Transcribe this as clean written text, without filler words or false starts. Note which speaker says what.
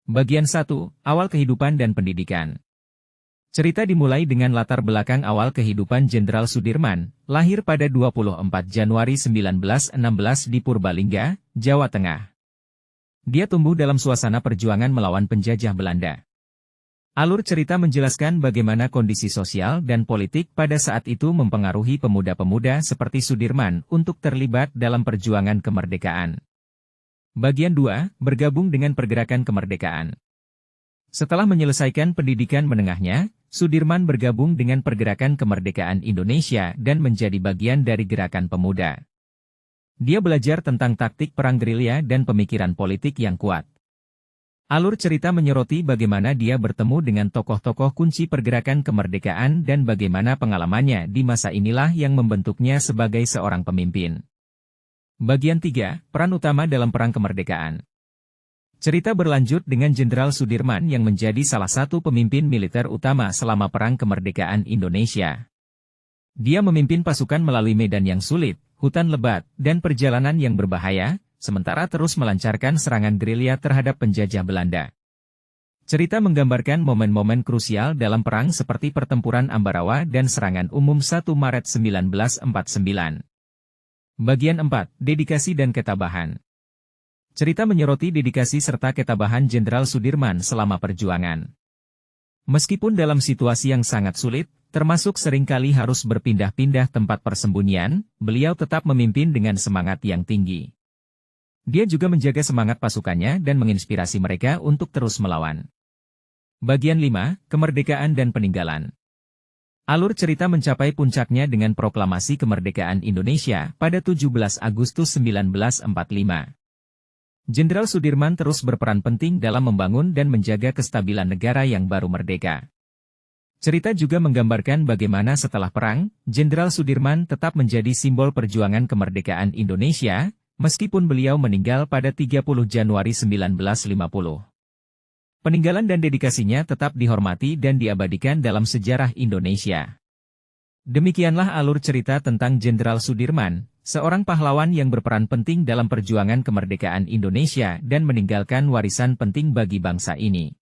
Speaker 1: Bagian 1, Awal Kehidupan dan Pendidikan. Cerita dimulai dengan latar belakang awal kehidupan Jenderal Sudirman, lahir pada 24 Januari 1916 di Purbalingga, Jawa Tengah. Dia tumbuh dalam suasana perjuangan melawan penjajah Belanda. Alur cerita menjelaskan bagaimana kondisi sosial dan politik pada saat itu mempengaruhi pemuda-pemuda seperti Sudirman untuk terlibat dalam perjuangan kemerdekaan. Bagian 2, bergabung dengan pergerakan kemerdekaan. Setelah menyelesaikan pendidikan menengahnya, Sudirman bergabung dengan pergerakan kemerdekaan Indonesia dan menjadi bagian dari gerakan pemuda. Dia belajar tentang taktik perang gerilya dan pemikiran politik yang kuat. Alur cerita menyoroti bagaimana dia bertemu dengan tokoh-tokoh kunci pergerakan kemerdekaan dan bagaimana pengalamannya di masa inilah yang membentuknya sebagai seorang pemimpin. Bagian 3, Peran Utama dalam Perang Kemerdekaan. Cerita berlanjut dengan Jenderal Sudirman yang menjadi salah satu pemimpin militer utama selama Perang Kemerdekaan Indonesia. Dia memimpin pasukan melalui medan yang sulit, hutan lebat, dan perjalanan yang berbahaya, sementara terus melancarkan serangan gerilya terhadap penjajah Belanda. Cerita menggambarkan momen-momen krusial dalam perang seperti pertempuran Ambarawa dan serangan umum 1 Maret 1949. Bagian 4, Dedikasi dan Ketabahan. Cerita menyoroti dedikasi serta ketabahan Jenderal Sudirman selama perjuangan. Meskipun dalam situasi yang sangat sulit, termasuk seringkali harus berpindah-pindah tempat persembunyian, beliau tetap memimpin dengan semangat yang tinggi. Dia juga menjaga semangat pasukannya dan menginspirasi mereka untuk terus melawan. Bagian 5, Kemerdekaan dan Peninggalan. Alur cerita mencapai puncaknya dengan proklamasi kemerdekaan Indonesia pada 17 Agustus 1945. Jenderal Sudirman terus berperan penting dalam membangun dan menjaga kestabilan negara yang baru merdeka. Cerita juga menggambarkan bagaimana setelah perang, Jenderal Sudirman tetap menjadi simbol perjuangan kemerdekaan Indonesia, meskipun beliau meninggal pada 30 Januari 1950. Peninggalan dan dedikasinya tetap dihormati dan diabadikan dalam sejarah Indonesia. Demikianlah alur cerita tentang Jenderal Sudirman, seorang pahlawan yang berperan penting dalam perjuangan kemerdekaan Indonesia dan meninggalkan warisan penting bagi bangsa ini.